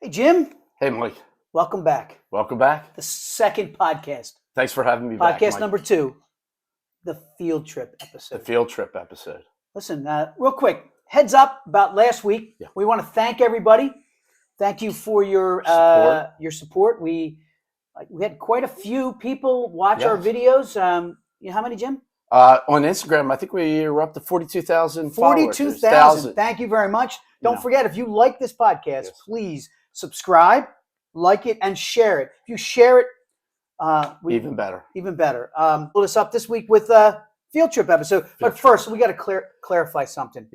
Hey, Jim. Hey, Mike. Welcome back. Welcome back. The second podcast. Thanks for having me back, Podcast Mike. number 2, the field trip The episode. field trip episode. Listen, real quick, heads up about last week. Yeah. We want to thank everybody. Thank you for your Support. support. We had quite a few people watch our Yes. videos. How many, Jim? On Instagram, I think we were up to 42,000 followers. 42,000. Thank you very much. Don't Yeah. forget, if you like this podcast, Yes. please subscribe, like it, and share it. If you share it, Even better. even better. Pull us up this week with field trip episode. But trip. first, we got to clarify something.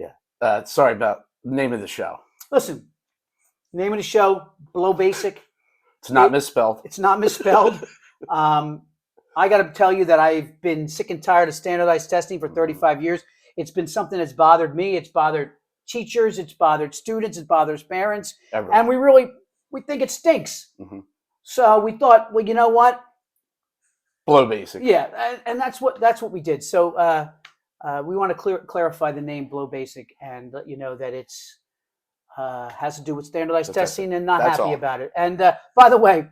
Sorry about the name of the show. Listen, name of the show, Below Basic. It's not misspelled. It's not misspelled. I got to tell you that I've been sick and tired of standardized testing for 35 years. It's been something that's bothered me. It's bothered teachers. It's bothered students. It bothers parents. Everyone. And we think it stinks. Mhm. So we thought, well, you know what? Below basic. Yeah, and that's what we did. So we want to clarify the name Below Basic and let you know that it's has to do with standardized That's it. testing and not That's happy all. about it. And by the way,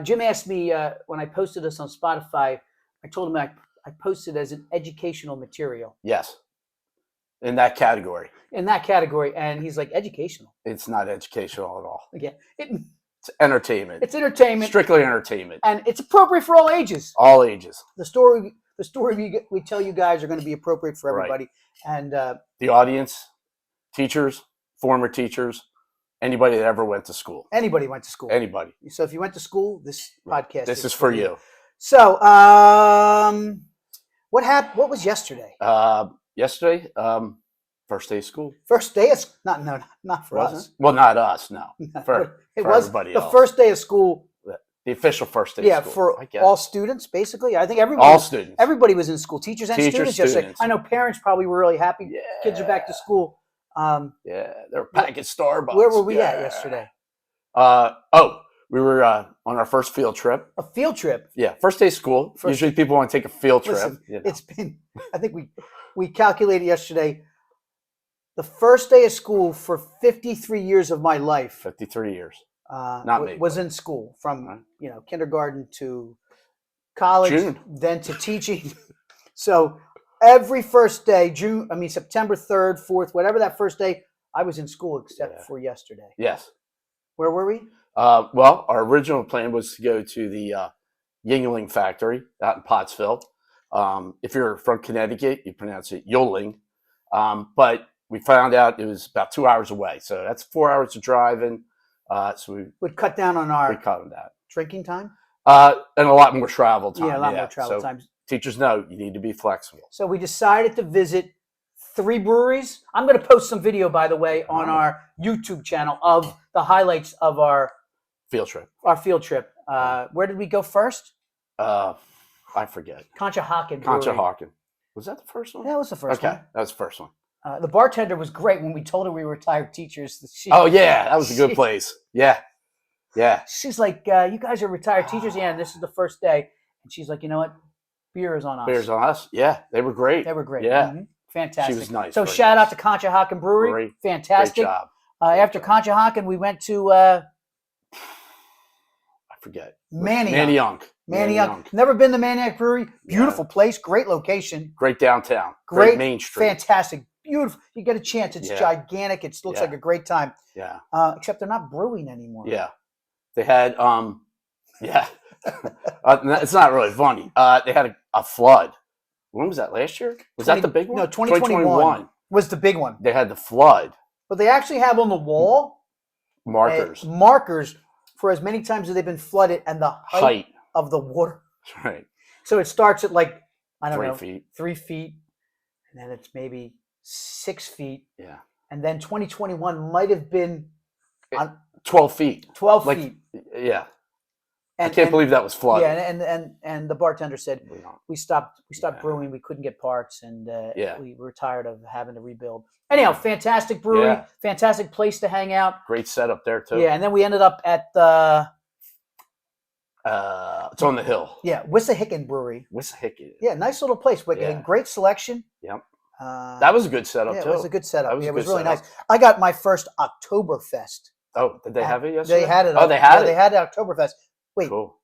Jim asked me when I posted this on Spotify. I told him I posted as an educational material Yes. In that category. in that category, and he's like, educational. It's not educational at all. Yeah, It's entertainment. it's entertainment, Strictly entertainment. and it's appropriate for all ages. All ages. The story we tell you guys are going to be appropriate for Right. everybody. And The audience, teachers, former teachers, anybody that ever went to school. anybody went to school. Anybody. So if you went to school, this podcast This is for you. So, what happened? What was yesterday? Yesterday, first day of school. First day of not for Wasn't us. it? Well, not us, no. For It for was everybody the else. first day of school. The official first day Yeah, of school. for I guess. all students, basically. I think All students. everybody was in school, teachers and Teachers, students yesterday. students. I know parents probably were really happy. Yeah. Kids are back to school. Yeah, they're packing Starbucks. Where were we at Yeah. yesterday? We were on our first field trip. A field trip. Yeah, first day of school. First- Usually people want to take a field trip. Listen, you know. it's been. I think we calculated yesterday. The first day of school for 53 years of my life 53 years. Not me, was but- in school from Right. kindergarten to college, June. then to teaching. So every first day, September 3rd, 4th, whatever that first day, I was in school except Yeah. for yesterday. Yes. Where were we? Well, our original plan was to go to the Yingling factory out in Pottsville. If you're from Connecticut, you pronounce it Yoling. But we found out it was about 2 hours away. So that's 4 hours of driving. So Would cut down on our we cut on that. drinking time. And a lot more travel time. Yeah, a lot more travel So times. teachers know you need to be flexible. So we decided to visit 3 breweries. I'm going to post some video, by the way, on our YouTube channel of the highlights of our Field trip. field trip. Where did we go first? I forget. Conshohocken Concha Brewery. Hawken. Was that the first one? That was the first Okay, one. that was the first one. The bartender was great when we told her we were retired teachers. Oh yeah, that was a good place. Yeah, yeah. She's like, you guys are retired teachers? Yeah, and this is the first day. And she's like, you know what? Beer is on us. Beers on us. Yeah, they were great. They were great. Yeah. Mhm. Fantastic. She was nice, So very shout nice. out to Conshohocken Brewery. Great Fantastic. job. After Conshohocken, we went to I forget. Manayunk. Manayunk. Never been to Manayunk Brewery. Beautiful place. Great location. Great downtown. Great Main Street. Fantastic. Beautiful. You get a chance. It's Yeah. gigantic. It looks Yeah. like a great time. Yeah, Except they're not brewing anymore. yeah. They had yeah. It's not really funny. They had a flood. When was that? Last year? Was that the big one? No, 2021 was the big one. They had the flood But they actually have on the wall markers. markers for as many times as they've been flooded and the height of the water. Right. So it starts at like, I don't 3 know, feet. 3 feet, and then it's maybe 6 feet. Yeah. And then 2021 might have been on 12 feet. 12 Like, feet. yeah. And, I can't believe that was flooded. Yeah, and the bartender said We don't- we stopped Yeah. brewing. We couldn't get parts, and Yeah. we were tired of having to rebuild. Anyhow, fantastic brewery, Yeah. fantastic place to hang out. Great setup there too. Yeah, and then we ended up at the It's on the hill. Wissahickon Brewery. Wissahickon. Yeah, nice little place, but Yeah. great selection. Yep. Uh, That was a good setup yeah, too. it was a good setup. That was Yeah, a it was good really setup. nice. I got my first Oktoberfest Oh, did they have it yesterday? They had it. Oh, they had it. They had Oktoberfest. Wait, Cool.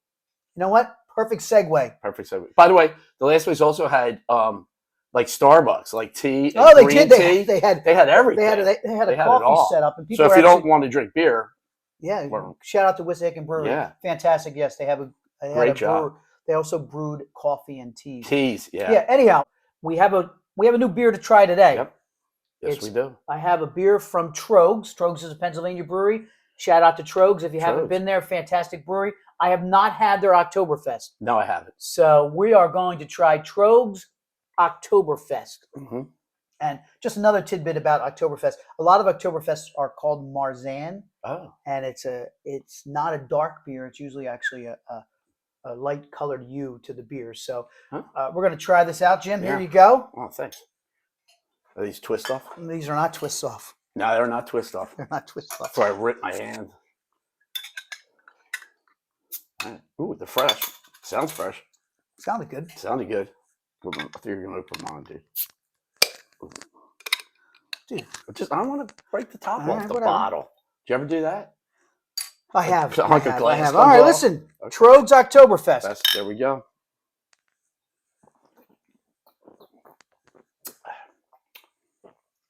you know what? Perfect segue. Perfect segue. By the way, the last place also had like Starbucks, like tea. And Oh, they green did. tea. They had everything. they had a They had it coffee all. set up, and people So if were you actually, don't want to drink beer, yeah. well, Shout out to Wissahickon Brewery. yeah, Fantastic. Yes, they have a they had Great a job. brewer. They also brewed coffee and tea. teas. Yeah. Yeah. Anyhow, we have a new beer to try today. Yep. Yes, we do. I have a beer from Trogs. Trogs is a Pennsylvania brewery. Shout out to Trogs if you haven't Trogs. been there. Fantastic brewery. I have not had their Oktoberfest. No, I haven't. So we are going to try Trogs Oktoberfest. Mm-hmm. And just another tidbit about Oktoberfest. A lot of Oktoberfests are called Marzahn, Oh, and it's not a dark beer. It's usually actually a light colored hue to the beer. So Huh? we're going to try this out, Jim. Here Yeah. you go. oh, thanks. Are these twist off? These are not twist off. No, they're not twist off. They're not twist off. So I ripped my hand. All right. Ooh, they're fresh. Sounds fresh. Sounded good. Sounded good. I think you're gonna open mine, dude. Ooh. Dude. I don't want to break the top All off right, the whatever. bottle. Did you ever do that? I have. Like I a have, glass I have. comes All right, off? listen. Okay. Trogs Oktoberfest. There we go.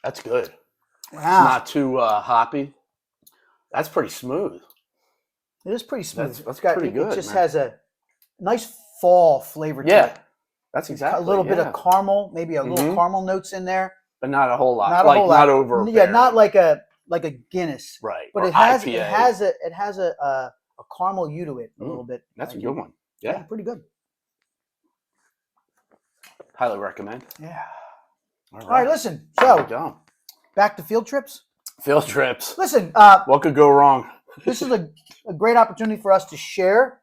That's good. Wow. Not too hoppy. That's pretty smooth. It is pretty smooth. That's It's got, pretty good, It just man. has a nice fall flavor to Yeah, it. that's exactly. A little bit yeah. of caramel, maybe a little Mhm. caramel notes in there. but not a whole lot. Not a like whole lot. not over. Yeah, not like a Guinness, right. but or it has IPA. a caramel hue to it a little bit. That's a Like, good one. Yeah, pretty good. highly recommend. Yeah. All All right, listen. There we So go. back to field trips. Field trips. Listen, What could go wrong? this is a great opportunity for us to share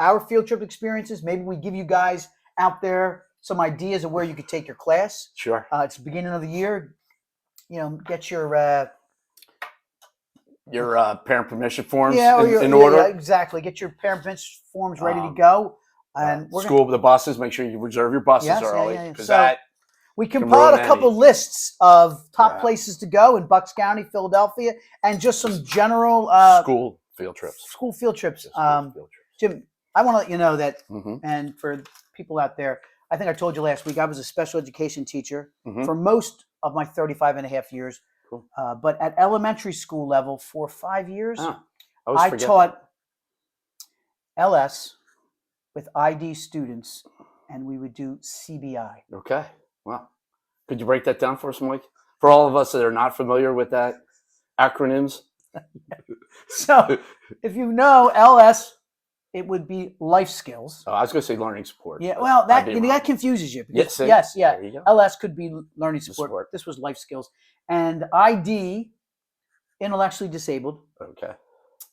our field trip experiences. Maybe we give you guys out there some ideas of where you could take your class. Sure. It's the beginning of the year. You know, get your Parent permission forms or in order. Yeah, exactly. Get your parent permission forms ready to go. And we're school the buses. Make sure you reserve your buses Yes, yeah, early yeah, yeah. because So- that we Can compiled ruin a couple any. lists of top Yeah. places to go in Bucks County, Philadelphia, and just some general school field trips. school field trips. Yeah, school field trips. Jim, I want to let you know that, Mhm. and for people out there, I think I told you last week, I was a special education teacher Mhm. for most of my 35 and a half years. Cool. But at elementary school level for 5 years, Ah, I always I forget taught LS with ID students, and we would do CBI. that. Okay. Well, could you break that down for us, Mike? For all of us that are not familiar with that acronyms. So if you know LS, it would be life skills. Oh, I was going to say learning support. Yeah, but well, I'd that be you know, wrong. that confuses you. Yes, see? Yes, yeah. There you go. LS could be learning support. Support. This was life skills. And ID, intellectually disabled, Okay.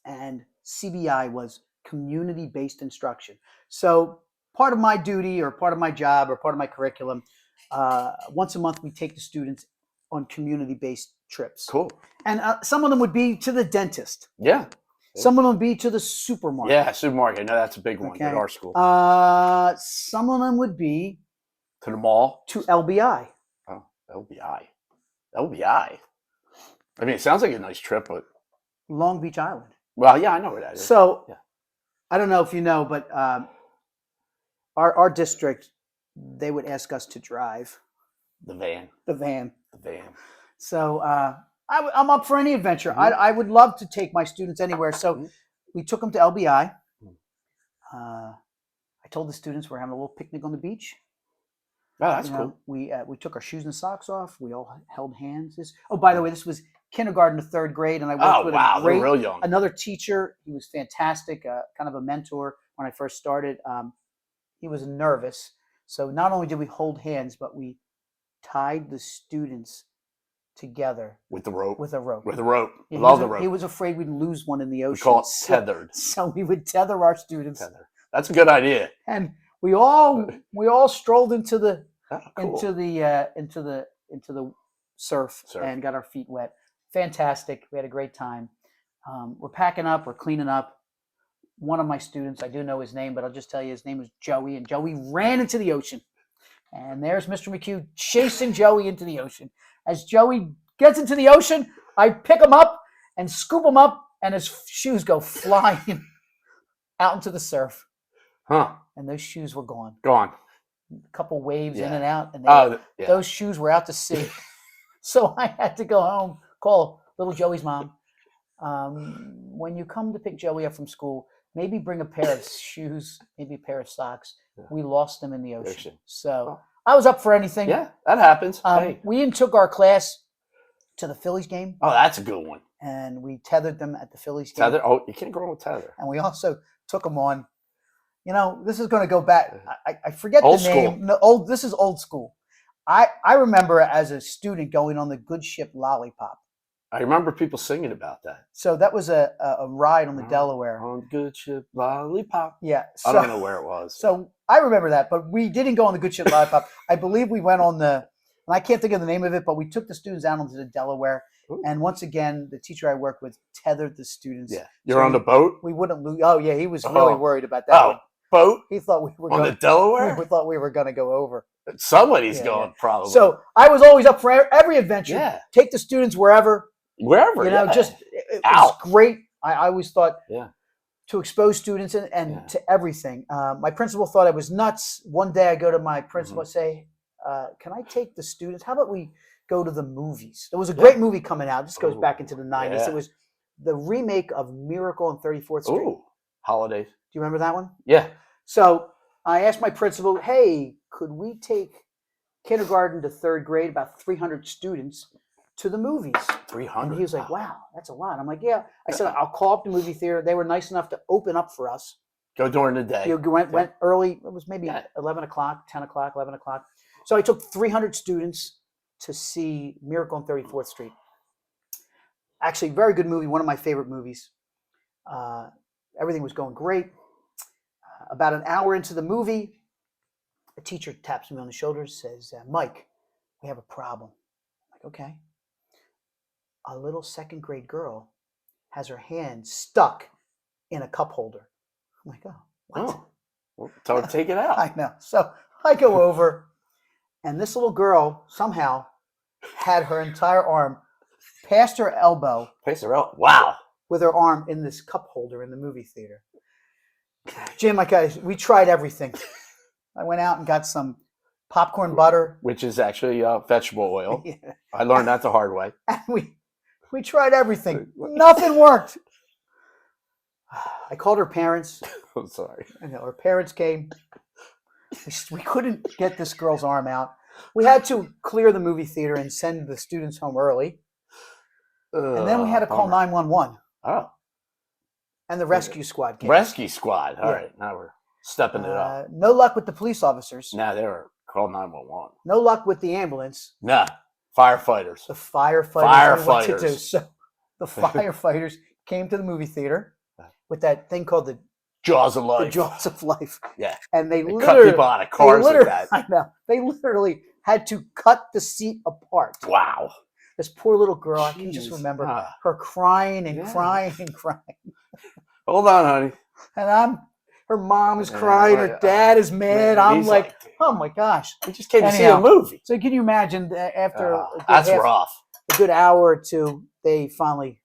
and CBI was community-based instruction. So part of my duty or part of my job or part of my curriculum, once a month we take the students on community-based trips. Cool. And some of them would be to the dentist. Yeah. Some of them would be to the supermarket. Yeah. Supermarket. No, that's a big one Okay. at our school. Some of them would be To the mall. to LBI. Oh, LBI. LBI. I mean, it sounds like a nice trip, but Long Beach Island. well, yeah, I know where that is. So, Yeah. I don't know if you know, but our district, they would ask us to drive The van. the van. The van. So I'm up for any adventure. Mhm. I would love to take my students anywhere. So Mhm. we took them to LBI. Mhm. I told the students we're having a little picnic on the beach. Oh, that's You cool. know, we took our shoes and socks off. We all held hands. By the way, this was kindergarten to third grade, and I worked Oh, with wow. a They're great real young. another teacher. He was fantastic, kind of a mentor when I first started. He was nervous, so not only did we hold hands, but we tied the students together With the rope. with a rope. With the rope. Yeah, Love the rope. He was afraid we'd lose one in the We ocean. call it so, tethered. so we would tether our students, Tether. That's a good idea. and we all strolled into the Oh, cool. into the surf Surf. and got our feet wet. Fantastic. We had a great time. We're packing up. We're cleaning up. One of my students, I do know his name, but I'll just tell you his name was Joey, and Joey ran into the ocean. And there's Mr. McHugh chasing Joey into the ocean. As Joey gets into the ocean, I pick him up, and scoop him up, and his shoes go flying out into the surf. Huh. And those shoes were gone. Gone. A couple waves in Yeah. and out, and Oh, yeah. those shoes were out to sea. So I had to go home, call little Joey's mom. When you come to pick Joey up from school, maybe bring a pair of shoes, maybe a pair of socks. Yeah. We lost them in the ocean. Ocean. So Oh. I was up for anything. Yeah, that happens. Hey. We even took our class to the Phillies game, Oh, that's a good one. and we tethered them at the Phillies game. Tether. Oh, you can't go wrong with tether. And we also took them on. You know, this is going to go back. I forget Old the name. school. No, old. This is old school. I remember as a student going on the Good Ship Lollipop. I remember people singing about that. So that was a ride on the Oh, Delaware. On Good Ship Lollipop. Yeah. I don't know where it was. So I remember that, but we didn't go on the Good Ship Lollipop. I believe we went on the, and I can't think of the name of it, but we took the students out onto the Delaware. Ooh. And once again, the teacher I worked with tethered the students. Yeah. You're So on the boat? We wouldn't lose. Oh, yeah. He was really Oh. worried about that. Oh, one. boat? He thought we were On the going. Delaware? We thought we were going to go over. Somebody's Yeah, going, probably. So I was always up for every adventure. Yeah. Take the students wherever. Wherever. You know, yeah. just it was Out. great. I always thought Yeah. to expose students and Yeah. to everything. My principal thought I was nuts. One day I go to my principal and say, can I take the students? How about we go to the movies? There was a great movie coming out. This goes Ooh, back into the 90s. yeah. It was the remake of Miracle on 34th Street. Ooh. Holidays. Do you remember that one? Yeah. So I asked my principal, hey, could we take kindergarten to third grade, about 300 students, to the movies? 300. And he was like, wow, that's a lot. I'm like, yeah. I said, I'll call up the movie theater. They were nice enough to open up for us. Go during the day. You went early. It was maybe Yeah. 11 o'clock, 10 o'clock, 11 o'clock. So I took 300 students to see Miracle on 34th Street. Actually, very good movie. One of my favorite movies. Everything was going great. About an hour into the movie, a teacher taps me on the shoulder, says, Mike, we have a problem. I'm like, okay. A little second grade girl has her hand stuck in a cup holder. I'm like, oh, what? Oh. Well, so take it out. I know. So I go over, and this little girl somehow had her entire arm past her elbow Place her out. Wow. with her arm in this cup holder in the movie theater. Jim, we tried everything. I went out and got some popcorn butter. Which is actually vegetable oil. Yeah. I learned that the hard way. And we tried everything. Nothing worked. I called her parents. I'm sorry. I know her parents came. We couldn't get this girl's arm out. We had to clear the movie theater and send the students home early. And then we had to call 911. Oh. And the rescue squad came. Rescue squad. All Yeah. right. Now we're stepping it up. No luck with the police officers. Now they were called 911. No luck with the ambulance. Nah. Firefighters. The firefighters knew what to do. Firefighters. So the firefighters came to the movie theater with that thing called the Jaws of life. jaws of life. Yeah. And they They cut literally, people out of cars like that. I know. They literally had to cut the seat apart. Wow. This poor little girl, I can just Jeez. remember Ah. her crying and Yeah. crying and crying. Hold on, honey. And her mom is Yeah, crying, well, her dad is mad. Man, I'm he's like, oh my gosh. we just came to see Anyhow. a movie. So can you imagine that after That's rough. a good hour or two, they finally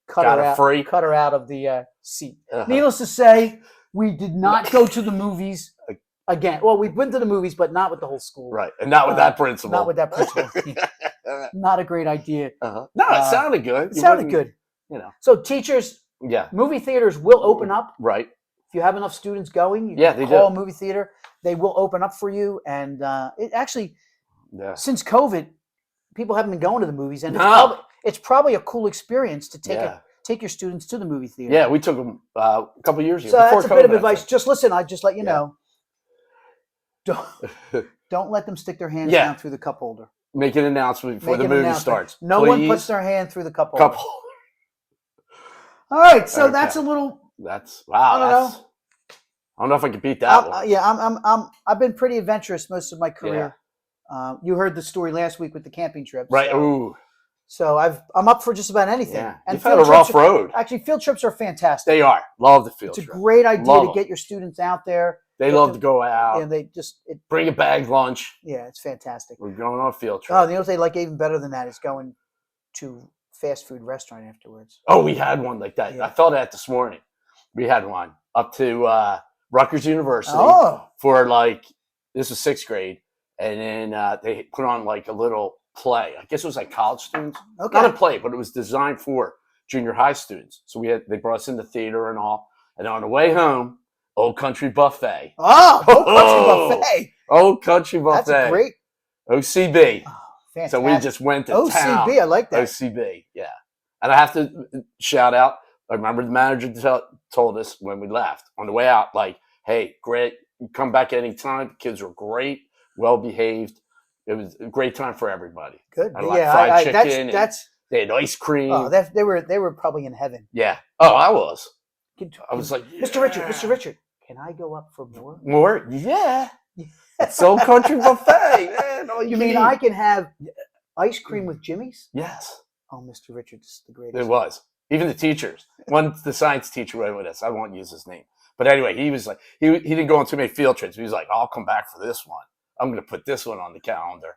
cut Got her her out, free. cut her out of the seat. Uh-huh. Needless to say, we did not go to the movies again. Well, we went to the movies, but not with the whole school. Right. And not with that principal. Not with that principal. Not a great idea. Uh-huh. No, it sounded good. It You sounded wouldn't- good. You know. So teachers, Yeah. movie theaters will open up. Right. If you have enough students going, you Yeah, can they call do. a movie theater. They will open up for you. And it actually, Yeah. since COVID, people haven't been going to the movies. And No. it's probably a cool experience to Yeah. take your students to the movie theater. Yeah, we took them a couple years ago. So that's a before bit of COVID, I advice. think. Just listen. I just let you Yeah. know. Don't let them stick their hands Yeah. down through the cup holder. Make an announcement before Make the an movie announcement. starts. No one Please. puts their hand through the cup holder. Couple. All right, so that's a Okay. little. That's wow. I don't That's. I don't know if I could beat that one. Yeah, I've been pretty adventurous most of my career. You heard the story last week with the camping trip. Right. So, Ooh. so I'm up for just about anything. Yeah. And You've had a field rough trips are- road. Actually, field trips are fantastic. They are. Love the field It's a trip. great idea Love to 'em. get your students out there. They get love them- to go out. And they just, Bring a bag lunch. it's fantastic. We're going on a field trip. Oh, you know what they like even better than that is going to fast food restaurant afterwards. Oh, we had one like that. Yeah. I thought of that this morning. We had one up to Rutgers University Oh, for like, this was 6th grade. And then they put on like a little play. I guess it was like college students. okay. Not a play, but it was designed for junior high students. So they brought us in the theater and all. And on the way home, Old Country Buffet. Oh, Old Oh, Country Buffet. Old Country Buffet. That's a great. OCB. Oh, fantastic. So we just went to town. OCB. I like that. OCB, yeah. And I have to shout out, I remember the manager told us when we left on the way out, like, hey, great, come back anytime. The kids were great, well behaved. It was a great time for everybody. Good. I like Yeah, fried chicken. and that's. they had ice cream. Oh, they were probably in heaven. Yeah. Oh, I was. I was like, Mr. Richard, Mr. Richard, can I go up for more? More? Yeah. It's Old Country Buffet, man. All You mean eat. I can have ice cream with Jimmy's? Yes. Oh, Mr. Richard, this is the greatest. It was. Even the teachers. The science teacher went with us. I won't use his name. But anyway, he was like, he didn't go on too many field trips. He was like, I'll come back for this one. I'm going to put this one on the calendar.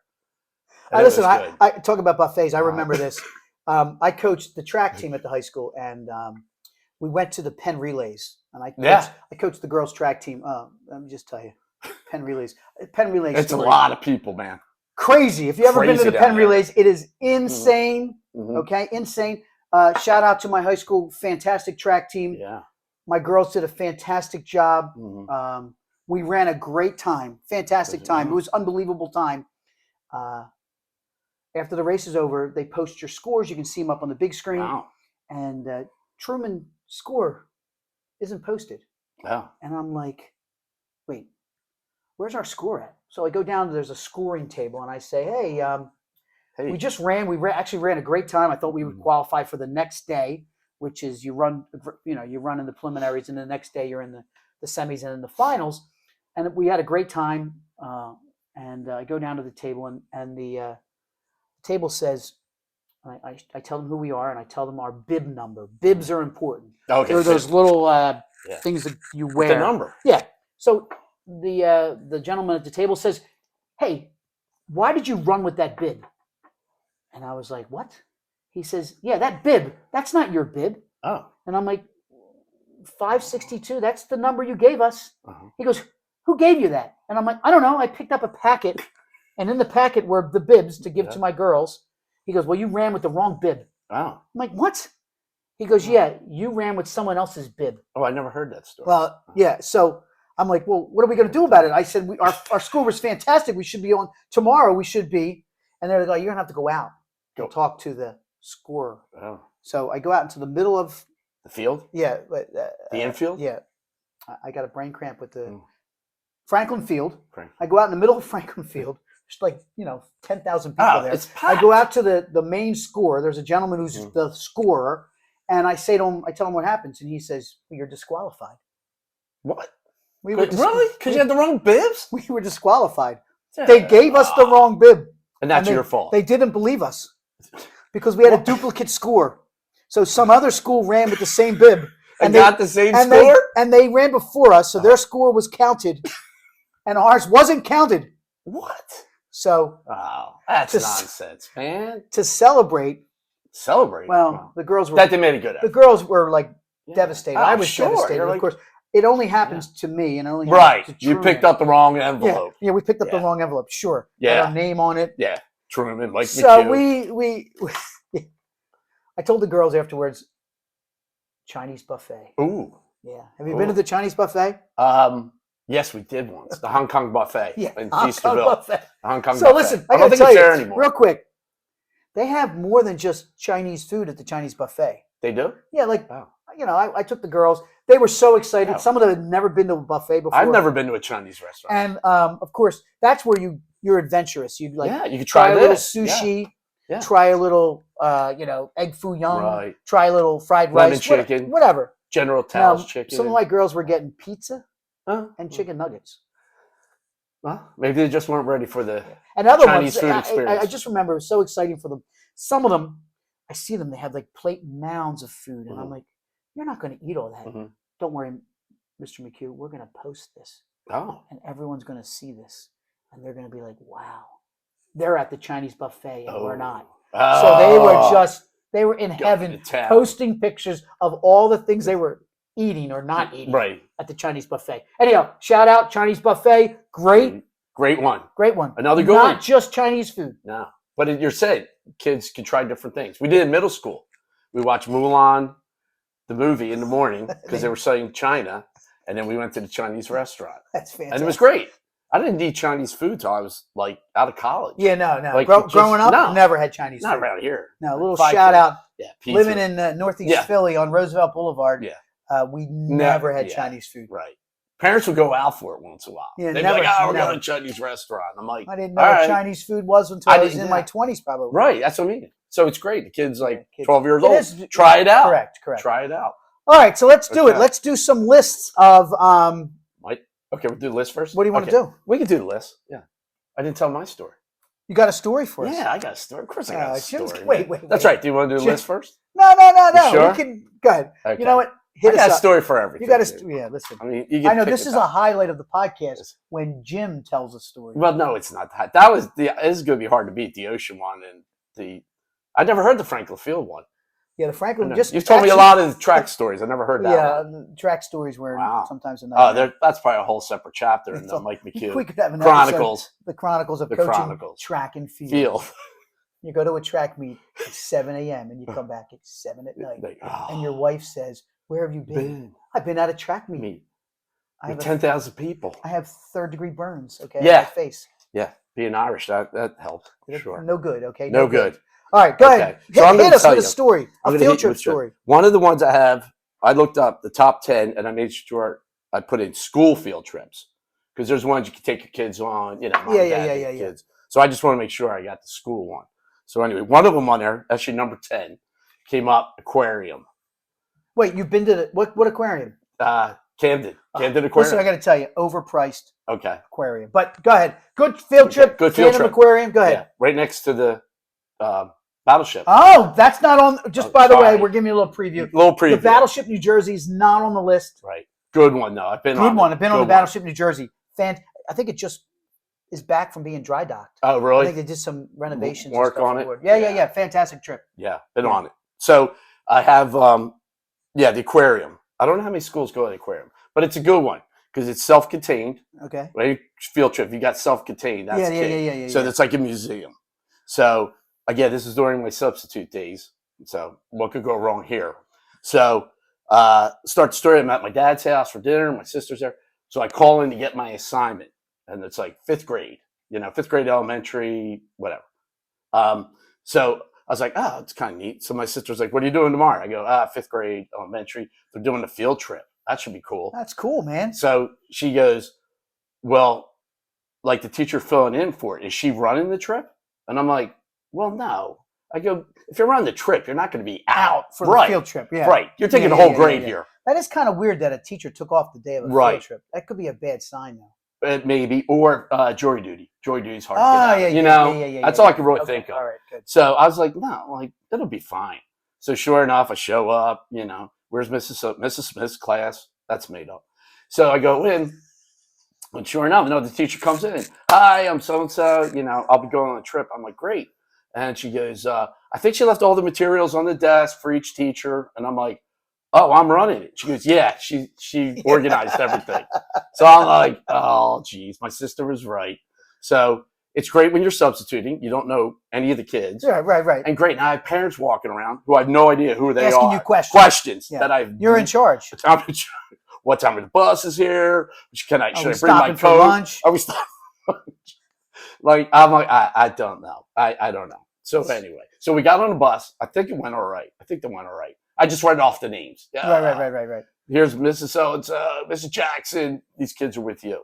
And it Listen, was good. I talk about buffets. I remember this. I coached the track team at the high school, and we went to the Penn Relays. And I coached the girls' track team. Let me just tell you, Penn Relays. Penn Relays. It's story. a lot of people, man. Crazy. If you ever been to Crazy the down Penn there. Relays, it is insane. Mhm. Okay, insane. Shout out to my high school, fantastic track team. Yeah. My girls did a fantastic job. Mhm. We ran a great time, fantastic time. Mhm. It was unbelievable time. After the race is over, they post your scores. You can see them up on the big screen. Wow. And Truman's score isn't posted. Yeah. And I'm like, wait, where's our score at? So I go down, there's a scoring table, and I say, hey, Hey. we just ran. Actually ran a great time. I thought we would qualify for the next day, which is you run in the preliminaries, and the next day you're in the semis and in the finals. And we had a great time. And I go down to the table, and the table says, I tell them who we are, and I tell them our bib number. Bibs are important. Okay. They're those little Yeah. things that you With wear. the number. Yeah. So the gentleman at the table says, hey, why did you run with that bib? And I was like, what? He says, yeah, that bib, that's not your bib. Oh. And I'm like, 562, that's the number you gave us. Uh-huh. He goes, who gave you that? And I'm like, I don't know. I picked up a packet, and in the packet were the bibs to give to my girls. He goes, well, you ran with the wrong bib. Oh. I'm like, what? He goes, yeah, you ran with someone else's bib. Oh, I never heard that story. Well, yeah. So I'm like, well, what are we going to do about it? I said, our score was fantastic. We should be on tomorrow. We should be. And they're like, you're going to have to go out and talk to the scorer. Oh. So I go out into the middle of The field? but The infield? Yeah, I got a brain cramp with the Franklin Field. Frank. I go out in the middle of Franklin Field. There's like 10,000 people Oh, there. it's I packed. go out to the main score. There's a gentleman who's the scorer, and I say to him, I tell him what happens, and he says, well, "You're disqualified." What? We were Really? Because you had the wrong bibs? we were disqualified. They gave us the wrong bib. And that's they, your fault. They didn't believe us because we had a duplicate score. So some other school ran with the same bib. And got the same and score? they ran before us, so their score was counted, and ours wasn't counted. What? So Oh, that's To- nonsense, man. to celebrate, Celebrate. well, the girls were that they made it good. the girls were like Yeah. devastated. Oh, I was sure. devastated, You're of like- course. It only happens to me, and it only Right. happens to You Truman. picked up the wrong Yeah, envelope. yeah, we picked up the Yeah. wrong envelope. Sure, Yeah. had our name on it. Yeah. Truman, Mike So McHugh. we I told the girls afterwards, Chinese buffet. Ooh. Yeah, have you been to the Chinese buffet? Yes, we did once. The Hong Kong buffet in Hong East Kong Seville. buffet. The Hong Kong So buffet. listen, I I don't gotta think tell it's you there anymore. real quick. They have more than just Chinese food at the Chinese buffet. They do? Yeah, like Oh. I took the girls. They were so excited. Yeah. Some of them had never been to a buffet before. I've never been to a Chinese restaurant. And of course, that's where you're adventurous. You like yeah, you could try try a little this. sushi, Yeah. try a little egg foo young, Right. try a little fried Lemon rice, chicken. whatever. General Now, Tao's chicken. some of my girls were getting pizza Huh? and chicken nuggets. Well, maybe they just weren't ready for the. And other Chinese ones, food I experience. just remember it was so exciting for them. Some of them, I see them, they have like plate mounds of food. And I'm Mhm. like, you're not going to eat all that. Mhm. Don't worry, Mr. McHugh, we're going to post this. Oh. And everyone's going to see this. And they're going to be like, wow, they're at the Chinese buffet and we're not. Oh. So they were They were in Going heaven to town. posting pictures of all the things they were eating or not eating Right. at the Chinese buffet. Anyhow, shout out Chinese buffet. Great one. Great one. Another good Not one. just Chinese food. No, but you're saying kids can try different things. We did in middle school. We watched Mulan, the movie, in the morning because they were studying China, and then we went to the Chinese restaurant, That's fantastic. and it was great. I didn't eat Chinese food till I was like out of college. Yeah, no. Like, Growing up, no. never had Chinese Not food. around here. No, a little Fried shout chicken. out. Yeah, pizza. Living in Northeast Philly on Roosevelt Boulevard. Yeah. We never had yeah. Chinese food. Right. Parents would go out for it once in a while. Yeah, They'd never, be like, "Oh, we're never. going to a Chinese restaurant." I'm like, I didn't know all what right. Chinese food was until I was in my 20s, probably. Right. That's what I mean. So it's great. The kid's like Kids. 12 years It old. is- Try it out. Correct. Try it out. All right, so let's do it. Okay. Let's do some lists of. Okay, we'll do the list first. What do you want Okay. to do? We can do the list. Yeah. I didn't tell my story. You got a story for us? Yeah, I got a story. Of course I got a Jim's- story. wait. That's right. Do you want to do the Jim- list first? No. You sure? We can go ahead. Okay. You know what? I Hit got a us up. story for everything. You got dude. to. Yeah, listen. I mean, you get I know to pick this the is a top. highlight of the podcast when Jim tells a story. Well, no, it's not that. That was the. This is going to be hard to beat the ocean one and the. I never heard the Franklin Field one. Yeah, the Franklin. You've told me a lot of the track stories. I never heard that. Yeah, one. the track stories were Wow. sometimes a Oh, nightmare. that's probably a whole separate chapter in It's the a- Mike We McHugh could have an Chronicles. episode, the Chronicles of The coaching Chronicles. track and field. Field. You go to a track meet at 7 a.m. and you come back at 7 at night, Like, and your wife says, "Where have you been?" I've been at a track meet. Me. I have, 10,000 people. I have third-degree burns. Okay, Yeah. on my face. Yeah, being Irish that helped. For sure. No good. Okay, No good. All right, go Okay. ahead. So I'm Hit gonna us tell with a you. story, I'm a gonna field hit you trip with story. One of the ones I have, I looked up the top 10 and I made sure I put in school field trips because there's ones you can take your kids on, mom and dad take your kids. So I just want to make sure I got the school one. So anyway, one of them on there, actually number 10, came up aquarium. Wait, you've been to the what aquarium? Camden Aquarium. Listen, I got to tell you, overpriced Okay. aquarium. But go ahead. Good field trip. Good field Camden trip. Aquarium. Go ahead. Yeah, right next to the Battleship. Oh, that's not on. Just Oh, by the way, sorry. we're giving you a little preview. Little preview. The Battleship New Jersey is not on the list. Right. Good one though. I've been Good on one. it. I've been on Good the one. Battleship New Jersey. I think it just is back from being dry docked. Oh I really? think they did some renovations. and Work stuff on it? forward. Yeah. Yeah. Fantastic trip. Yeah, been Yeah. on it. So I have, the aquarium. I don't know how many schools go to the aquarium, but it's a good one because it's self-contained. Okay. Any field trip, you got self-contained. That's key. Yeah. So it's like a museum. So again, this is during my substitute days. So what could go wrong here? So start the story. I'm at my dad's house for dinner. My sister's there. So I call in to get my assignment, and it's like 5th grade. 5th grade elementary, whatever. So I was like, oh, it's kind of neat. So my sister's like, what are you doing tomorrow? I go, 5th grade elementary. They're doing a field trip. That should be cool. That's cool, man. So she goes, well, like the teacher filling in for it, is she running the trip? And I'm like, well, no. I go, if you're running the trip, you're not going to be out For right. the field trip. Yeah. Right. You're taking Yeah, the whole yeah, grade yeah. here. That is kind of weird that a teacher took off the day of a Right. field trip. That could be a bad sign, though. Maybe. Or jury duty. Jury duty's hard to Oh, get out. yeah. That's all I can really Okay, think of. All right, good. So I was like, no, like, it'll be fine. So sure enough, I show up, where's Mrs. Smith's class? That's made up. So I go in, and sure enough, the teacher comes in. Hi, I'm so-and-so, I'll be going on a trip. I'm like, great. And she goes, I think she left all the materials on the desk for each teacher. And I'm like, oh, I'm running it. She goes, yeah, she organized everything. So I'm like, oh, geez, my sister was right. So it's great when you're substituting. You don't know any of the kids. Yeah, right. And great, now I have parents walking around who I have no idea who they Asking are. you questions. Questions Yeah. that I've. You're in charge. What time of the bus is here? Should I Are we bring my stopping for coat? lunch? Are we stopping for lunch? I'm like, I don't know. I don't know. So anyway, so we got on the bus. I think it went all right. I just read off the names. Right. Here's Mrs. So-and-so, Mrs. Jackson. These kids are with you.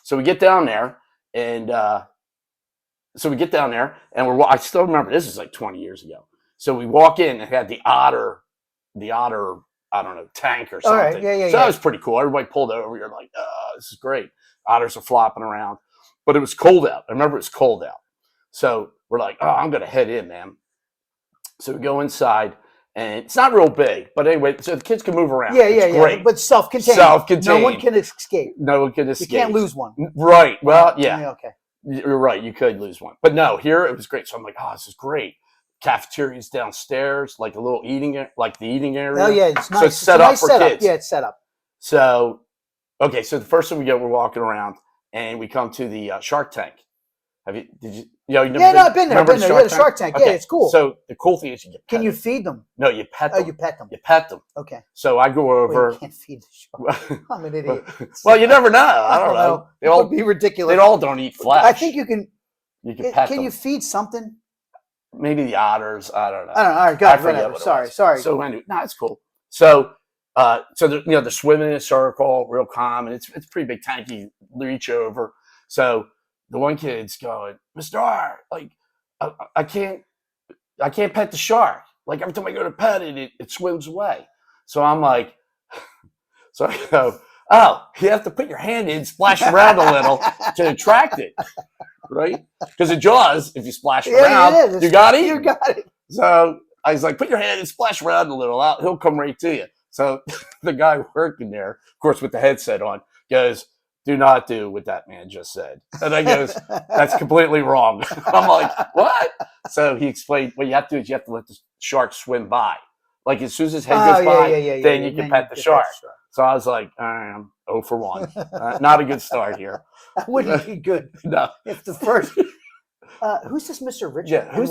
So we get down there, and I still remember, this is like 20 years ago. So we walk in and had the otter, I don't know, tank or something. All right, yeah. So that was pretty cool. Everybody pulled over. You're like, oh, this is great. Otters are flopping around. But it was cold out. I remember it was cold out. So we're like, oh, I'm going to head in, man. So we go inside, and it's not real big. But anyway, so the kids can move around. Yeah. Great. But self-contained. Self-contained. No one can escape. No one can You escape. can't lose one. Right. Well, yeah. Okay. You're right. You could lose one. But no, here it was great. So I'm like, oh, this is great. cafeteria's downstairs, like a little like the eating area. Oh yeah, it's nice. So it's set a up nice for setup. kids. Yeah, it's set up. So, okay, so the first thing we go, we're walking around, and we come to the Shark Tank. Did you? You know, you never Yeah, no, I've been there. remember I've been there. Yeah, the Shark Tank. Okay, Yeah, it's cool. So the cool thing is you get Can pet you them. feed them? No, you pet Oh, them. you pet them. You pet them. Okay. So I go Well, over. you can't feed the shark. I'm an idiot. Well, you never know. I don't know. They It all would be ridiculous. they all don't eat flesh. I think you can. You can pet Can them. you feed something? Maybe the otters. I don't know. I don't know. All right, go I ahead. forget Whatever. what it Sorry, was. sorry. So anyway, no, it's cool. So, so they're swimming in a circle, real calm, and it's a pretty big tank. You reach over. So the one kid's going, Mr. R, like I can't pet the shark. Like every time I go to pet it, it swims away. So I'm like, so I go, oh, you have to put your hand in, splash around a little to attract it, right? Because in Jaws, if you splash around, you got it. You got it. So I was like, put your hand and splash around a little. He'll come right to you. So the guy working there, of course, with the headset on, goes, do not do what that man just said. And I goes, that's completely wrong. I'm like, what? So he explained, what you have to do is you have to let the shark swim by. Like as soon as his head goes by, then you can pet the shark. So I was like, I'm 0 for 1. Not a good start here. That wouldn't be good. No. If the first... who's this Mr. Richard? Yeah, And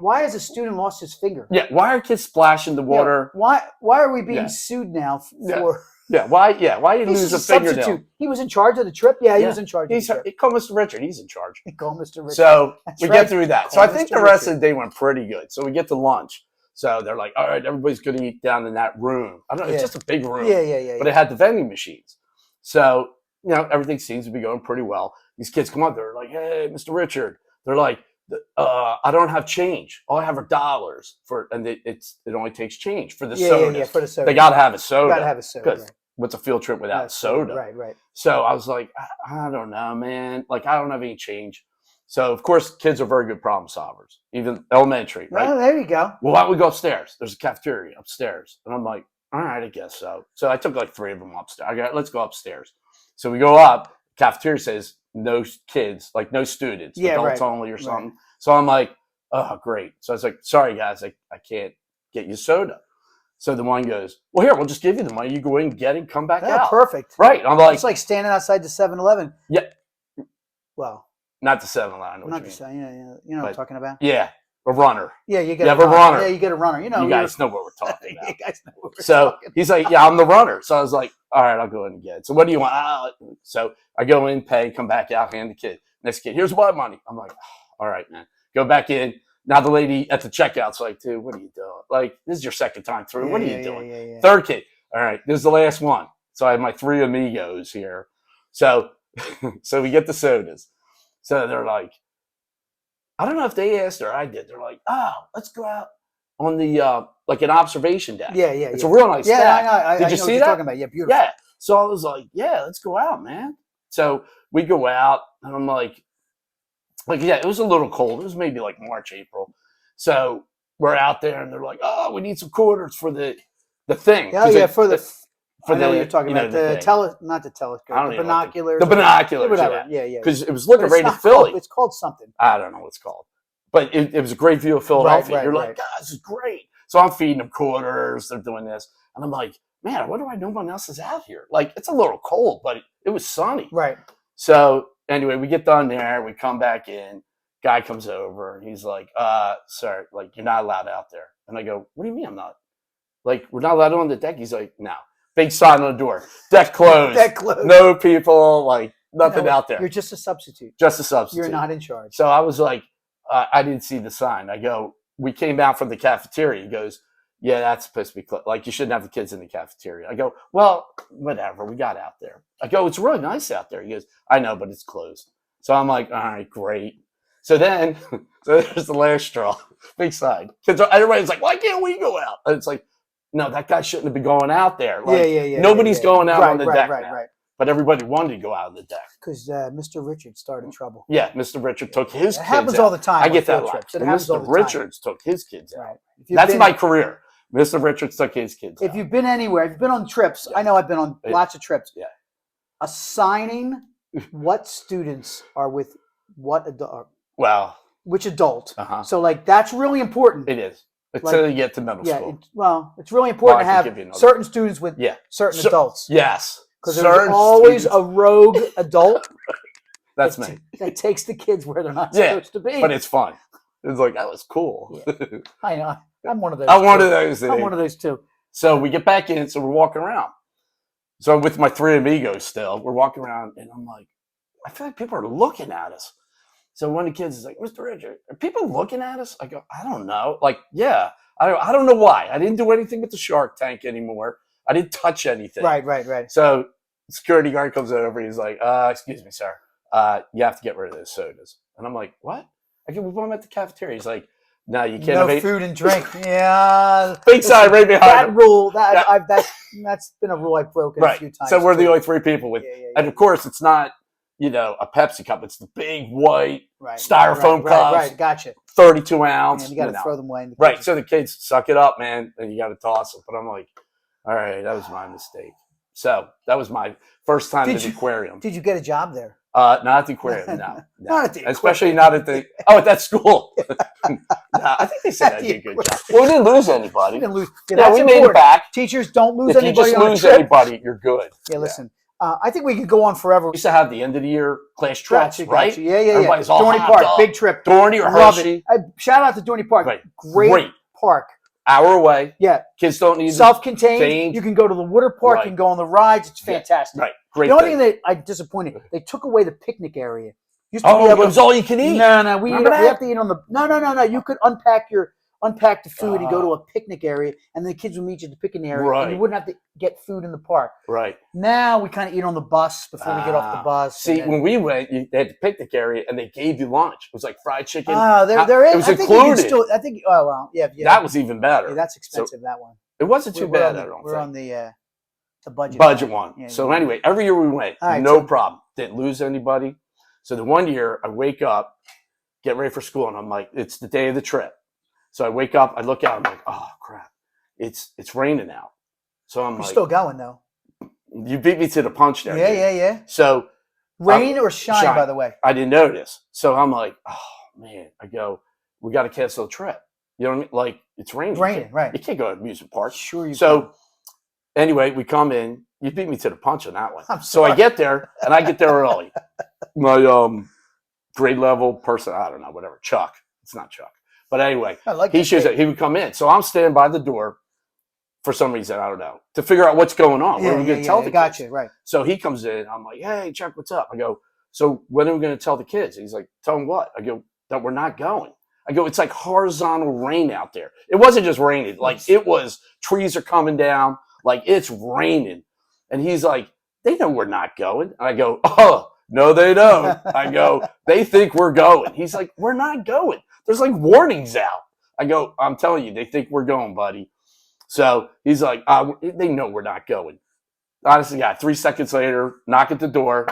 why has a student lost his finger? Yeah, why are kids splashing the water? Yeah, why are we being sued now for... Yeah, why did he lose a fingernail? He was in charge of the trip? Yeah, he was in charge of the trip. Call Mr. Richard. He's in charge. Call Mr. Richard. So That's we right. get through that. So I think the rest of the day went pretty good. So we get to lunch. So they're like, all right, everybody's going to eat down in that room. I don't know. It's just a big room. Yeah. But it had the vending machines. So, everything seems to be going pretty well. These kids come up. They're like, hey, Mr. Richard. They're like, I don't have change. All I have are dollars and it only takes change for the soda. Yeah, for the soda. They got to have a soda. Got to have a soda. Right. What's a field trip without soda? Right. So I was like, I don't know, man. Like, I don't have any change. So, of course, kids are very good problem solvers, even elementary, right? Oh, there you go. Well, why don't we go upstairs? There's a cafeteria upstairs. And I'm like, all right, I guess so. So I took like 3 of them upstairs. I got, let's go upstairs. So we go up. Cafeteria says no kids, like no students, adults only or something. Right. So I'm like, oh, great. So I was like, sorry, guys, I can't get you soda. So the one goes, well, here, we'll just give you the money. You go in, get it, come back out. Perfect. Right. I'm like, it's like standing outside the 7-Eleven. Yeah. Well, not the 7-Eleven. Not the 7-Eleven. You know what I'm talking about? Yeah. A runner. Yeah, you get a runner. Yeah, you get a runner. You guys know what we're talking about. You guys know what we're so talking he's like, yeah, I'm the runner. So I was like, all right, I'll go in and get it. So what do you want? So I go in, pay, come back out, hand the kid. Next kid, here's my money. I'm like, all right, man. Go back in. Now the lady at the checkout's like, dude, what are you doing? Like, this is your second time through. What are you doing? Yeah. Third kid. All right, this is the last one. So I have my 3 amigos here. So we get the sodas. So they're like, I don't know if they asked or I did. They're like, oh, let's go out on the, like an observation deck. Yeah. It's a real nice deck. I Did you know see what that? you're talking about. Yeah, beautiful. Yeah. So I was like, yeah, let's go out, man. So we go out and I'm like, yeah, it was a little cold. It was maybe like March, April. So we're out there and they're like, oh, we need some quarters for the thing. Yeah, for the for I know the, what you're talking about. Not the telescope, the binoculars. The binoculars. Whatever. Yeah. Because it was looking right at Philly. It's called something. I don't know what it's called. But it was a great view of Philadelphia. You're like, God, this is great. So I'm feeding them quarters. They're doing this. And I'm like, man, I wonder why no one else is out here. Like, it's a little cold, but it was sunny. Right. So anyway, we get done there. We come back in. Guy comes over. And he's like, sir, like, you're not allowed out there. And I go, what do you mean I'm not? Like, we're not allowed on the deck? He's like, no. Big sign on the door. Deck closed. Deck closed. No people, like, nothing out there. You're just a substitute. Just a substitute. You're not in charge. So I was like, I didn't see the sign. I go, we came out from the cafeteria. He goes, yeah, that's supposed to be closed. Like, you shouldn't have the kids in the cafeteria. I go, well, whatever. We got out there. I go, it's really nice out there. He goes, I know, but it's closed. So I'm like, all right, great. So then, so there's the last straw. Big sign. Kids, everybody's like, why can't we go out? And it's like, no, that guy shouldn't have been going out there. Like, nobody's going out on the deck now. Right. But everybody wanted to go out on the deck. Because Mr. Richards started trouble. Yeah, Mr. Richard took his kids out. It happens all the time. I get that trips. And Mr. Richards took his kids out. Right. That's my career. Mr. Richards took his kids out. If you've been anywhere, if you've been on trips, I know I've been on lots of trips. Yeah. Assigning what students are with what adult. Well, which adult. Uh-huh. So like that's really important. It is. It's Like, until you get to middle Yeah, school. it's really important Well, to I have can give you another certain students with Yeah. certain So- adults. Yes. Because there's Certain always students- a rogue adult That's that, me. that takes the kids where they're not Yeah, supposed to be. But it's fun. It's like, that was cool. I know. I'm one of those. I'm one too. of those. I'm one of those too. So we get back in, so we're walking around. So with my three amigos still, we're walking around, and I'm like, I feel like people are looking at us. So one of the kids is like, Mr. Richard, are people looking at us? I go, I don't know. Like, yeah, I don't know why. I didn't do anything with the Shark Tank anymore. I didn't touch anything. Right. So security guard comes over. He's like, excuse me, sir. You have to get rid of those sodas. And I'm like, what? I go, we bought them at the cafeteria. He's like, no, you can't No have food and drink. Yeah. big sign right behind That him. rule. Yeah. That's been a rule I've broken a few Right. times. So we're the too. only three people with, Yeah. and of course it's not, a Pepsi cup. It's the big white Right. styrofoam cups. Right. Gotcha. 32 ounce. And you got to throw them away. In the Right. kitchen. So the kids suck it up, man, and you got to toss them. But I'm like, all right, that was my mistake. So that was my first time Did at the you- aquarium. Did you get a job there? Not at the aquarium, no. Not at the Especially not at the, at that school. No, I think they said At I the did a good job. aquarium. Well, we didn't lose You anybody. didn't lose. Yeah, that's we made it important. back. Teachers don't lose If you anybody just on a lose trip. anybody, you're good. Yeah, listen. I think we could go on forever. We used to have the end of the year class trips, Gotcha, right? gotcha. Yeah. Everybody's all Dorney hopped Park, up. big trip. Dorney or Love Hershey. it. Shout out to Dorney Park. Right. Great park. Hour away. Yeah. Kids don't need Self-contained. Contained. You can go to the water park Right. and go on the rides. It's Yeah, fantastic. Right. Great. The only thing. thing that I disappointed, they took away the picnic area. Used to Oh, be able it was to, all you can eat. No. We Remember that? have to eat on the. No. You could unpack the food and go to a picnic area, and the kids would meet you at the picnic area, and you Right. wouldn't have to get food in the park. Right. Now we kind of eat on the bus before we get off the bus. See, and then- when we went, they had the picnic area, and they gave you lunch. It was like fried chicken. there is. It was I think you included. can still. I think. Oh well, yeah. That was even better. Yeah, that's expensive. That one. It wasn't too We're bad. on the- I don't We're think. on the budget. Budget one. Yeah, So yeah. anyway, every year we went, All right, no so- problem. Didn't lose anybody. So the one year I wake up, get ready for school, and I'm like, it's the day of the trip. So I wake up, I look out, I'm like, oh crap, it's raining out. So I'm We're like, still going though. you beat me to the punch there. dude. Yeah. So Rain or shine, shine. by the way. I didn't notice. So I'm like, oh man, I go, we got to cancel the trip. You know what I mean? Like it's raining. Raining, right. You can't go to amusement park. Sure you So can. anyway, we come in. You beat me to the punch on that one. I'm So I sorry. get there, and I get there early. My grade level person, I don't know, whatever, Chuck. It's not Chuck. But anyway, I like he that shows thing. up. He would come in. So I'm standing by the door for some reason, I don't know, to figure out what's going on. What are we going to tell the kids? Gotcha, right. So he comes in. I'm like, hey, Chuck, what's up? I go, so when are we going to tell the kids? He's like, tell them what? I go, that we're not going. I go, it's like horizontal rain out there. It wasn't just raining. Like it was, trees are coming down. Like it's raining. And he's like, they know we're not going. And I go, oh, no, they don't. I go, they think we're going. He's like, we're not going. There's like warnings out. I go, I'm telling you, they think we're going, buddy. So he's like, they know we're not going. Honestly, God, 3 seconds later, knock at the door,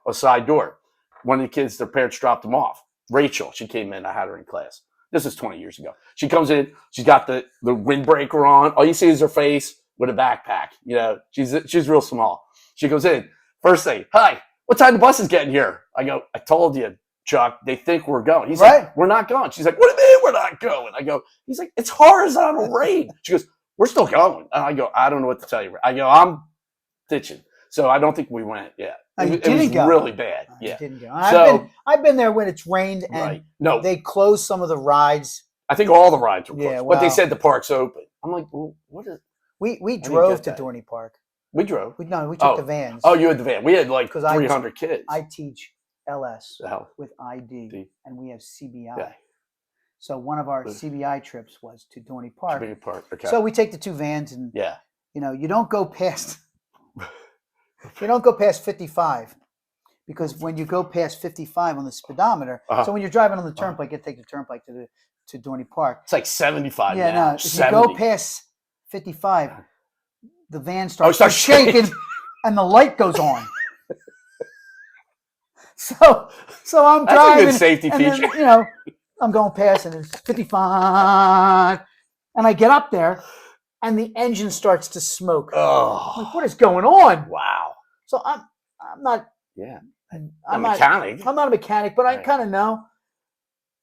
a side door. One of the kids, their parents dropped them off. Rachel, she came in. I had her in class. This is 20 years ago. She comes in. She's got the windbreaker on. All you see is her face with a backpack. You know, she's real small. She goes in. First thing, hi, what time the bus is getting here? I go, I told you, Chuck, they think we're going. He's Right. like, we're not going. She's like, what do you mean we're not going? I go, he's like, it's horizontal rain. She goes, we're still going. And I go, I don't know what to tell you. I go, I'm ditching. So I don't think we went yet. You It was didn't go. really bad. You Yeah. didn't go. So- I've been there when it's rained and Right. No, they closed some of the rides. I think all the rides were closed. Yeah, But they wow. said the park's open. I'm like, well, what is? We didn't drove get to that. Dorney Park. We drove. We took Oh. the vans. Oh, you had the van. We had like 'Cause I- 300 kids. I teach LS The hell? with ID, D. and we have CBI. Yeah. So one of our Good. CBI trips was to Dorney Park. Big part. Okay. So we take the two vans, and yeah. you don't go past 55, because when you go past 55 on the speedometer, Uh-huh. so when you're driving on the turnpike, you take the turnpike to Dorney Park. It's like 75 Yeah, now. no, if 70. you go past 55, the van starts, starts shaking, and the light goes on. So I'm That's a driving, good safety and then, feature. I'm going past, and it's 55, and I get up there, and the engine starts to smoke. I'm Oh. like, what is going on? Wow. So I'm not Yeah. I'm A not mechanic. I'm not a mechanic, but I Right. kind of know.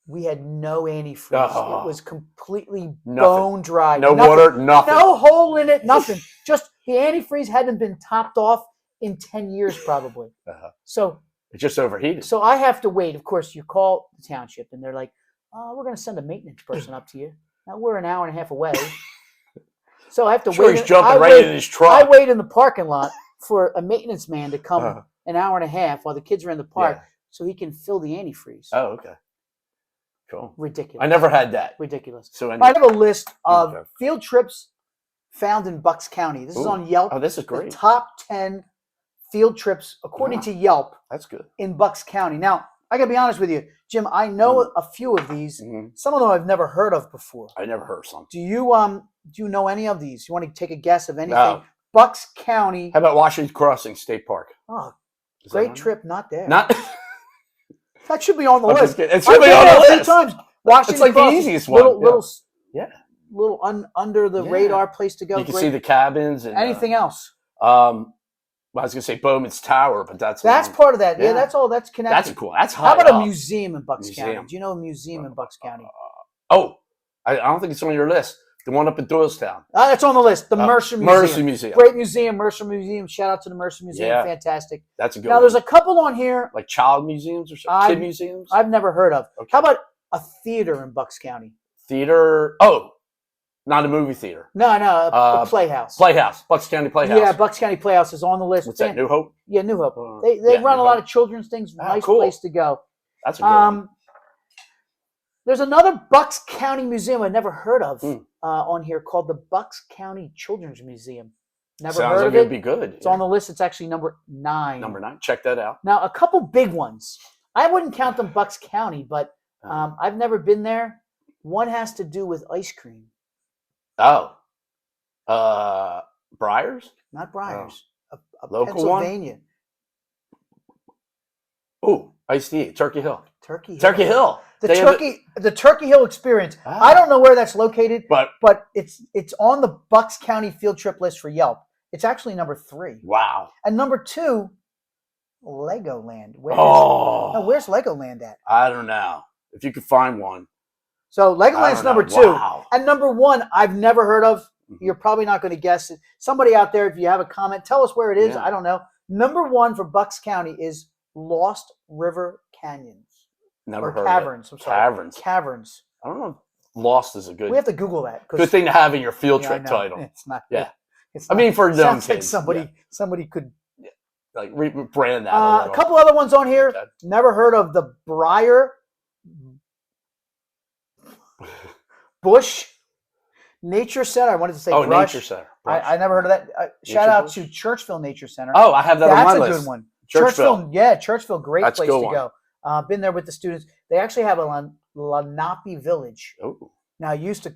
We had no antifreeze. Oh. It was completely Nothing. bone dry. No Nothing. water, nothing. No hole in it, nothing. Just the antifreeze hadn't been topped off in 10 years probably. So It just overheated. so I have to wait. Of course, you call the township and they're like, we're going to send a maintenance person up to you. Now we're an hour and a half away. So I have to Sure, wait. he's jumping I right wait- in his truck. I wait in the parking lot for a maintenance man to come Uh, an hour and a half while the kids are in the park yeah. so he can fill the antifreeze. Oh, okay. Cool. Ridiculous. I never had that. Ridiculous. So I have a list of Okay. field trips found in Bucks County. This is Ooh. on Yelp. Oh, this is The great. top 10 field trips, according Wow. to Yelp, That's good. in Bucks County. Now, I got to be honest with you, Jim, I know a few of these. Mhm. Some of them I've never heard of before. I never heard some. Do you know any of these? You want to take a guess of anything? No. Bucks County. How about Washington Crossing State Park? Oh, Is that great on there? trip, not there. Not. That should be on the I'm just list. kidding. It I've should be been on there the a few list. times. Washington It's like the Crossing, easiest one. Little, Yeah. little under the Yeah. radar place to go. You can Great. see the cabins and Anything else? I was gonna say Bowman's Tower, but that's That's not- part of that. Yeah, Yeah. that's all. That's connected. that's cool. That's high. How about a up. museum in Bucks County? Museum. Do you know a museum in Bucks County? Oh, I don't think it's on your list. The one up in Doylestown. That's on the list. The Mercer Museum. Mercer Museum. Great museum, Mercer Museum. Shout out to the Mercer Museum. Yeah. Fantastic. That's a good Now, one. there's a couple on here Like child museums or something? I've- Kid museums? I've never heard of. Okay. How about a theater in Bucks County? Theater. Oh, not a movie theater. No, a playhouse. Playhouse. Bucks County Playhouse. Yeah, Bucks County Playhouse is on the list. What's that, New Hope? Yeah, New Hope. Uh, They yeah, run New a lot Hope. of children's things. Oh, Nice cool. place to go. That's a good one. There's another Bucks County museum I've never heard of Hmm. on here called the Bucks County Children's Museum. Never Sounds heard like of it'd it. be good. It's on the list. It's actually number 9. Number 9. Check that out. Now, a couple big ones. I wouldn't count them Bucks County, but Uh, I've never been there. One has to do with ice cream, oh. Briars? not Briars. A Local one? Pennsylvania. Ooh, Iced Tea. Turkey Hill. Turkey Hill. Turkey Hill. The They have the Turkey Hill experience. Ah. I don't know where that's located, But but it's on the Bucks County field trip list for Yelp. It's actually number 3. wow. And number 2, Legoland. Where's Legoland at? I don't know. If you could find one. So I Legoland's don't number know. 2. Wow. And number 1, I've never heard of. Mhm. You're probably not going to guess it. Somebody out there, if you have a comment, tell us where it is. Yeah. I don't know. Number 1 for Bucks County is Lost River Canyons. Never Or heard Caverns. of I'm it. sorry. Caverns. Caverns. I don't know. Lost is a good We have to Google that. 'cause- good thing to have in your field Yeah, I trip know. title. It's not. Yeah. It's I not- mean, for them sounds like kids, somebody could. like rebrand that. A little. couple other ones on here. Okay. Never heard of the Briar Bush Nature Center. I wanted to say Oh, Brush. Nature Center. I never heard of that. Shout Nature out Bush? to Churchville Nature Center. Oh, I have that on That's my a list. good one. Churchville. Yeah, Churchville, great That's a place good to one. go. Been there with the students. They actually have a Lenape Village. Oh. Now, I used to,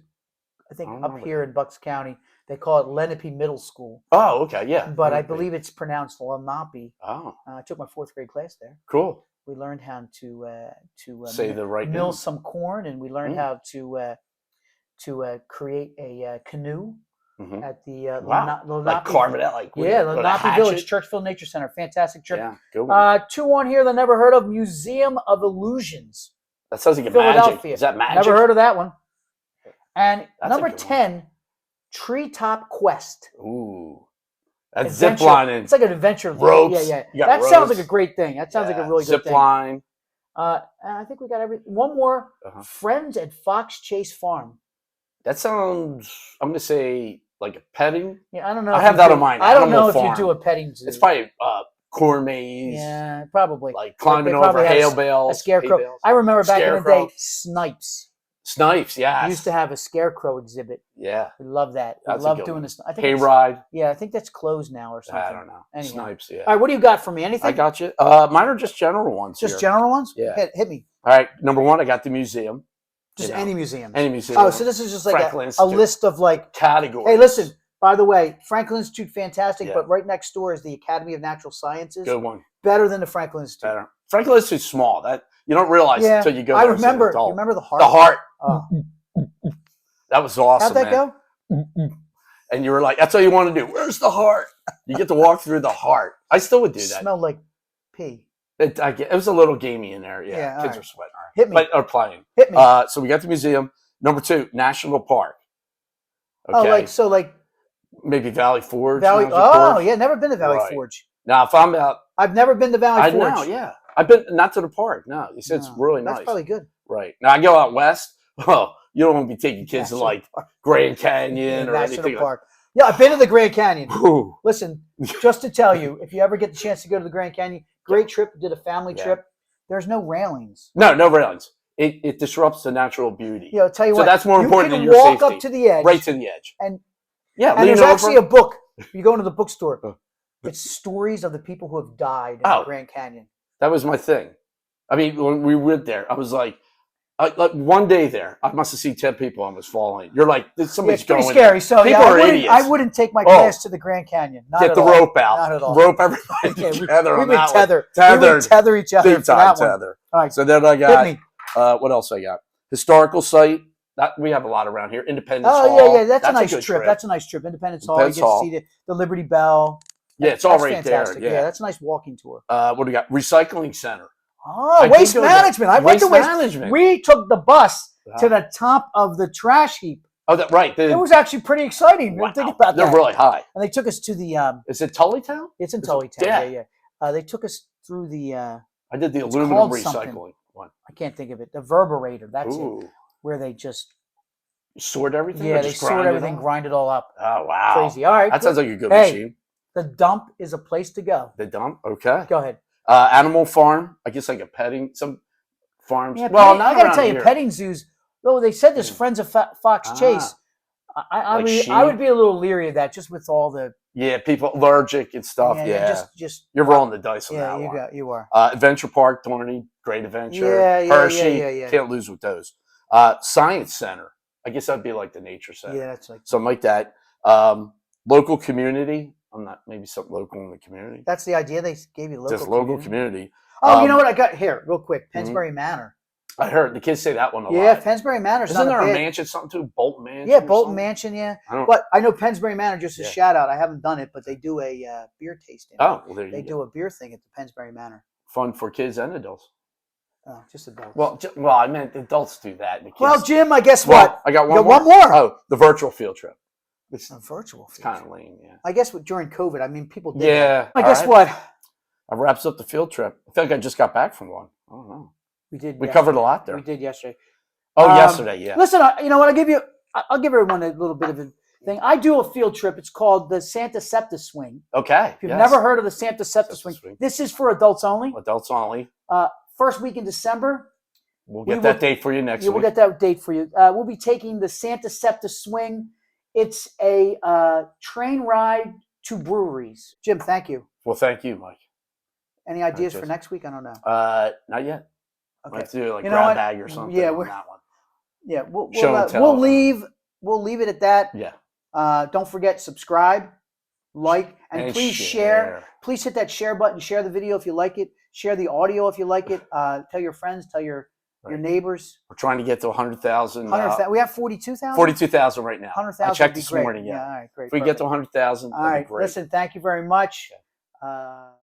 I think I don't up know. here in Bucks County, they call it Lenape Middle School, Oh, okay, yeah. but I Lenape. believe it's pronounced Lenape. Oh, I took my 4th grade class there. cool. We learned how to Say the right mill name. some corn, and we learned Mm. how to create a canoe Mhm. at the Wow. Lenape. Like carve it out, like Yeah, with a Lenape hatchet? Village, Churchville Nature Center, fantastic trip. Yeah, good one. 2 on here that I never heard of: Museum of Illusions, That sounds like a magic. Philadelphia. Is that magic? Never heard of that one. And That's a number good one. 10, Treetop Quest. Ooh, that's Adventure. zip lining. It's like an adventure. Ropes. Yeah. You got That sounds ropes. like a great thing. That sounds like a Yeah, really good zip thing. line. And I think we got one more. Uh-huh. Friends at Fox Chase Farm. That sounds. I'm gonna say like a petting. Yeah, I don't know. I if have you that do- on mine, I don't Animal know if Farm. you do a petting zoo. It's probably corn maze. Yeah, probably. Like climbing They over probably have hail a bales. scarecrow. hay bales. I remember back in the Scarecrow. day, Snipes Snipes, yes. used to have a scarecrow exhibit. Yeah. We love that. We That's a love good doing one. this. I think Hay it's- ride. Yeah, I think that's closed now or something. I don't know. Anyhow. Snipes, yeah. All right, what do you got for me? Anything? I got you. Mine are just general ones. Just here. general ones? Yeah. Hit me. All right. Number 1, I got the museum. Just You know, any museum. Any museum. Oh, so this is just like Franklin a Institute. list of like, Categories. hey, listen, by the way, Franklin Institute, fantastic, Yeah. but right next door is the Academy of Natural Sciences. Good one. Better than the Franklin Institute. Better. Franklin Institute's small. That you don't realize Yeah, until you go I there as an remember. You adult. remember the heart? The heart. Oh. That was awesome. How'd that man. go? And you were like, that's all you want to do. Where's the heart? You get to walk through the heart. I still would do that. Smelled like pee. It was a little gamey in there. Yeah, Yeah, all kids right. are sweating. Hit me. But are playing. Hit me. So we got the museum. Number 2, National Park. Oh, Okay. like Maybe Valley Forge. Valley. National Oh, Forge. yeah, never been to Valley Right. Forge. Now, if I'm out, I've never been to Valley I Forge. know. Yeah, I've been not to the park. No, you said it's No, really That's nice. probably good. Right. Now I go out west. Oh, you don't want to be taking kids to National like Park. Grand Canyon or National anything. Park. Yeah, I've been to the Grand Canyon. Like, ooh. Listen, just to tell you, if you ever get the chance to go to the Grand Canyon, great trip. Did a family Yeah. trip. There's no railings. No railings. It disrupts the natural beauty. You know, tell you So what. that's more important You than can your walk safety. up to the edge, Right to the edge. and Yeah, there's lean actually a over. book. You go into the bookstore. It's stories of the people who have died in the Oh. Grand Canyon. That was my thing. I mean, when we went there, I was like one day there, I must have seen 10 people almost falling. You're like, Yeah, somebody's it's pretty going. scary. So People yeah, are idiots. I wouldn't take my Oh. class to the Grand Canyon. Not Get at the all. rope out. Not at all. Rope everybody Yeah, together we on would that tether. one. We Tethered. would tether each other Big for time that one. tether. All right, So then I hit got, me. what else I got? Historical site. That we have a lot around here. Independence Oh Hall. yeah. That's a nice good trip. That's a nice trip. Independence Hall. You Independence get to Hall. see the Liberty Bell. Yeah, it's all That's right fantastic. there. Yeah. That's a nice walking tour. What do we got? Recycling center. Oh, I waste did go there. management. I went to waste management. We took the bus to Wow. the top of the trash heap. Oh, right. It was actually pretty exciting. Wow. Think about They're that. really high. And they took us to the. Is it Tullytown? It's in Is it- Tullytown. yeah. Yeah. They took us through the. I did the It's aluminum called recycling something. one. I can't think of it. The Verberator. That's it. Ooh. Where they just. Sort everything? Yeah, or they just sort grind it everything, up? grind it all up. Oh, wow. Crazy. All right. That sounds like a good Hey. machine. The dump is a place to go. The dump? Okay. Go ahead. Animal farm. I guess like a petting. Some farms. Yeah, well, petting, not I got to around tell you, here. petting zoos. Though they said there's Mm. Friends of Fox Chase. I Like mean, I would sheep? be a little leery of that, just with all the. Yeah, people allergic and stuff. Yeah. Just You're rolling the dice on Yeah, that one. you are. Adventure Park, Dorney, Great Adventure. Yeah, Hershey. yeah. Can't lose with those. Science Center. I guess that'd be like the nature center. Yeah, that's like. Something like that. Local community. I'm not maybe something local in the community. That's the idea. They gave you local. Just local community. Oh, you know what I got here, real quick? Mhm. Pensbury Manor. I heard the kids say that one a Yeah, lot. Pensbury Manor's Isn't not there a bad. mansion, something too? Bolton Mansion? Yeah, or Bolton something? Mansion. Yeah, I don't. but I know Pensbury Manor. Just a Yeah. shout out. I haven't done it, but they do a beer tasting. Oh, well, there They you go. do a beer thing at the Pensbury Manor. Fun for kids and adults. Oh, just adults. Well, I meant adults do that. And the kids, well, Jim, I guess Well, what? I got You one got more. one more. Oh, the virtual field trip. It's A virtual. Field kind trip. of lame, yeah. I guess during COVID, I mean, people did. that. Yeah. I all guess right. what? That wraps up the field trip. I feel like I just got back from one. I don't know. We did. We yesterday. covered a lot there. We did yesterday. Oh, Um, yesterday, yeah. Listen, you know what? I'll give everyone a little bit of a thing. I do a field trip. It's called the Santa Septa Swing. Okay. If you've yes. never heard of the Santa Septa Septa Swing, Swing. this is for adults only. Adults only. First week in December. We'll we get that will- date for you next Yeah, we'll week. get that date for you. We'll be taking the Santa Septa Swing. It's a train ride to breweries. Jim, thank you. Well, thank you, Mike. Any ideas for Jason. next week? I don't know. Not yet. I Okay. have to do like You know grab what? bag or something. Yeah, on we're- that one. Yeah, we'll Show and tell. we'll leave it at that. Yeah. Don't forget, subscribe, like, and please share. share. Please hit that share button. Share the video if you like it. Share the audio if you like it. Tell your friends. Tell your Right. neighbors. We're trying to get to 100,000. 100,000. We have 42,000. 42,000 right now. 100,000. I checked would be this great. morning. Yeah. All right. Great. If we get perfect. to 100,000, All that'd be right. great. Listen. Thank you very much.